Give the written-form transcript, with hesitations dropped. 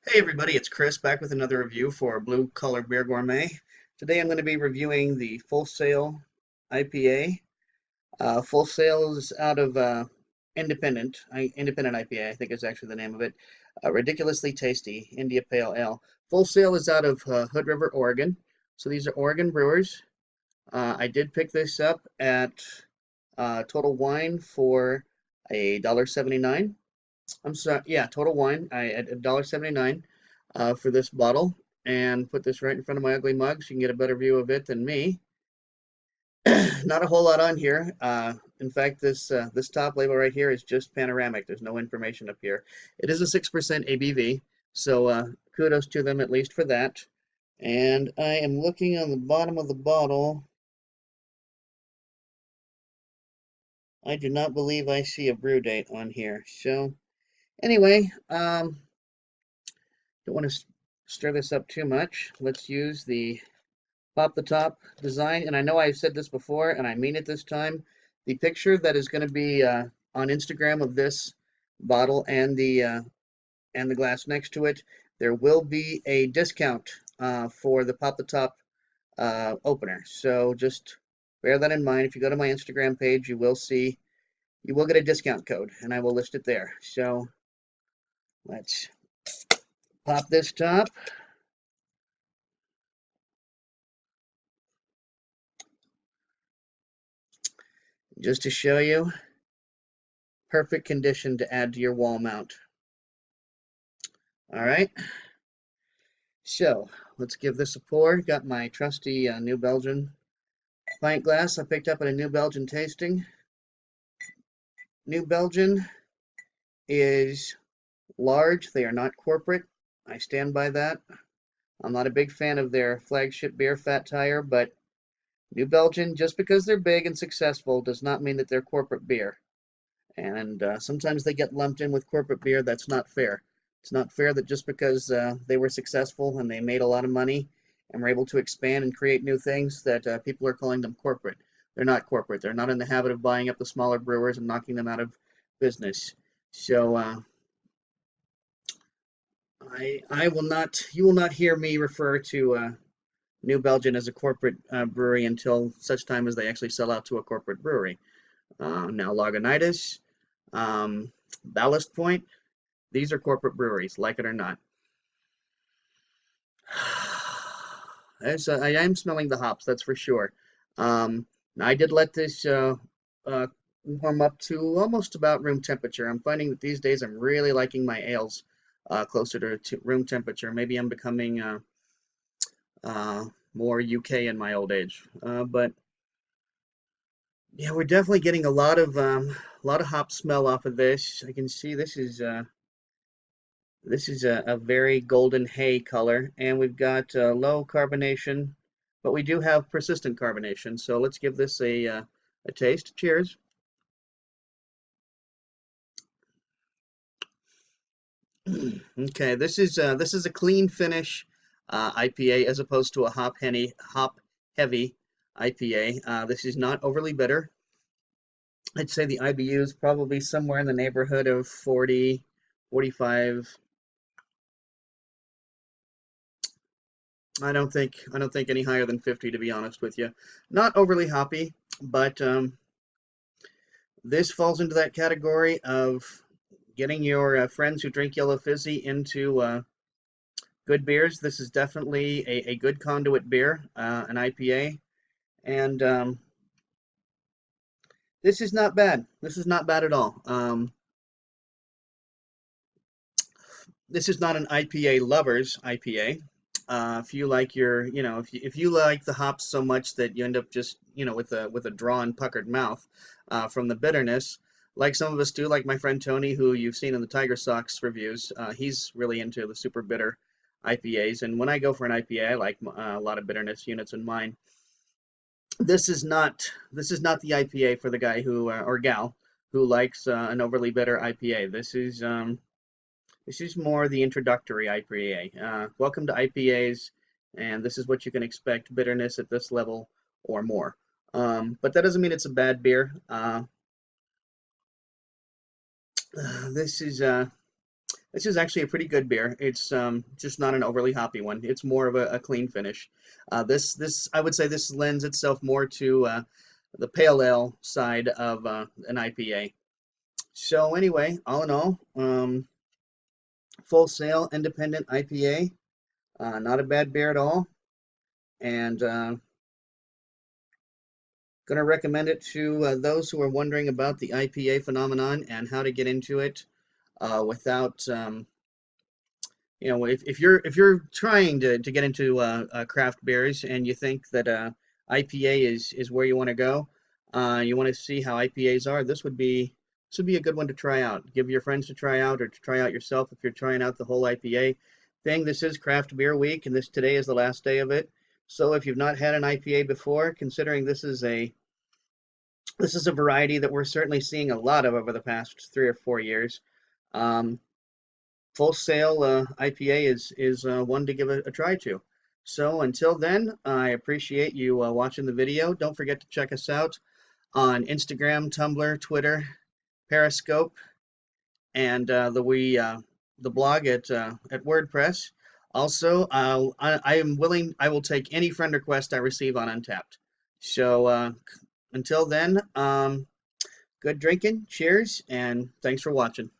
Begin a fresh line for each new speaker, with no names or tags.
Hey everybody, it's Chris back with another review for Blue Collar Beer Gourmet. Today I'm going to be reviewing the Full Sail IPA. Full Sail is out of Independent IPA, I think is actually the name of it. Ridiculously tasty India Pale Ale. Full Sail is out of Hood River, Oregon. So these are Oregon brewers. I did pick this up at Total Wine for $1.79. I'm sorry, yeah, Total Wine. I at $1.79 for this bottle, and put this right in front of my ugly mug so you can get a better view of it than me. Not a whole lot on here. In fact, this top label right here is just panoramic. There's no information up here. It is a 6% ABV, so kudos to them at least for that. And I am looking on the bottom of the bottle. I do not believe I see a brew date on here. So anyway, don't want to stir this up too much. Let's use the pop the top design. And I know I've said this before, and I mean it this time. The picture that is going to be on Instagram of this bottle and the glass next to it, there will be a discount for the pop the top opener. So just bear that in mind. If you go to my Instagram page, you will get a discount code, and I will list it there. So let's pop this top. Just to show you, perfect condition to add to your wall mount. All right, so let's give this a pour. Got my trusty New Belgian pint glass I picked up at a New Belgian tasting. New Belgian is large. They are not corporate. I stand by that. I'm not a big fan of their flagship beer, Fat Tire, but New Belgian, just because they're big and successful, does not mean that they're corporate beer. And sometimes they get lumped in with corporate beer. That's not fair. It's not fair that just because they were successful and they made a lot of money and were able to expand and create new things, that people are calling them corporate. They're not corporate. They're not in the habit of buying up the smaller brewers and knocking them out of business. So I will not. You will not hear me refer to New Belgium as a corporate brewery until such time as they actually sell out to a corporate brewery. Now Lagunitas, Ballast Point, these are corporate breweries, like it or not. I am smelling the hops, that's for sure. I did let this uh, warm up to almost about room temperature. I'm finding that these days I'm really liking my ales closer to room temperature. Maybe I'm becoming uh, more UK in my old age. But yeah, we're definitely getting a lot of hop smell off of this. I can see this is a very golden hay color, and we've got low carbonation, but we do have persistent carbonation. So let's give this a taste. Cheers. Okay, this is a clean finish IPA as opposed to a hop heavy IPA. This is not overly bitter. I'd say the IBU is probably somewhere in the neighborhood of 40, 45. I don't think any higher than 50, to be honest with you. Not overly hoppy, but this falls into that category of getting your friends who drink yellow fizzy into good beers. This is definitely a good conduit beer, an IPA, and this is not bad. This is not bad at all. This is not an IPA lover's IPA. If you like your, you know, if you like the hops so much that you end up just, you know, with a drawn, puckered mouth from the bitterness, like some of us do, like my friend Tony, who you've seen in the Tiger Socks reviews, he's really into the super bitter IPAs. And when I go for an IPA, I like a lot of bitterness units in mine. This is not the IPA for the guy who or gal who likes an overly bitter IPA. This is more the introductory IPA. Welcome to IPAs, and this is what you can expect: bitterness at this level or more. But that doesn't mean it's a bad beer. This is This is actually a pretty good beer. It's just not an overly hoppy one. It's more of a clean finish. This I would say this lends itself more to the pale ale side of an IPA. So anyway, all in all, full Sail Independent IPA. Not a bad beer at all, and going to recommend it to those who are wondering about the IPA phenomenon and how to get into it without you know, if you're trying to get into craft beers and you think that IPA is where you want to go, you want to see how IPAs are, this would be a good one to try out. Give your friends to try out, or to try out yourself if you're trying out the whole IPA thing. This is Craft Beer Week, and today is the last day of it. So if you've not had an IPA before, considering this is a variety that we're certainly seeing a lot of over the past 3 or 4 years. Um, Full Sail IPA is one to give a try to. So until then, I appreciate you watching the video. Don't forget to check us out on Instagram, Tumblr, Twitter, Periscope, and the blog at WordPress. Also, I am willing. I will take any friend request I receive on Untapped. So until then, good drinking. Cheers, and thanks for watching.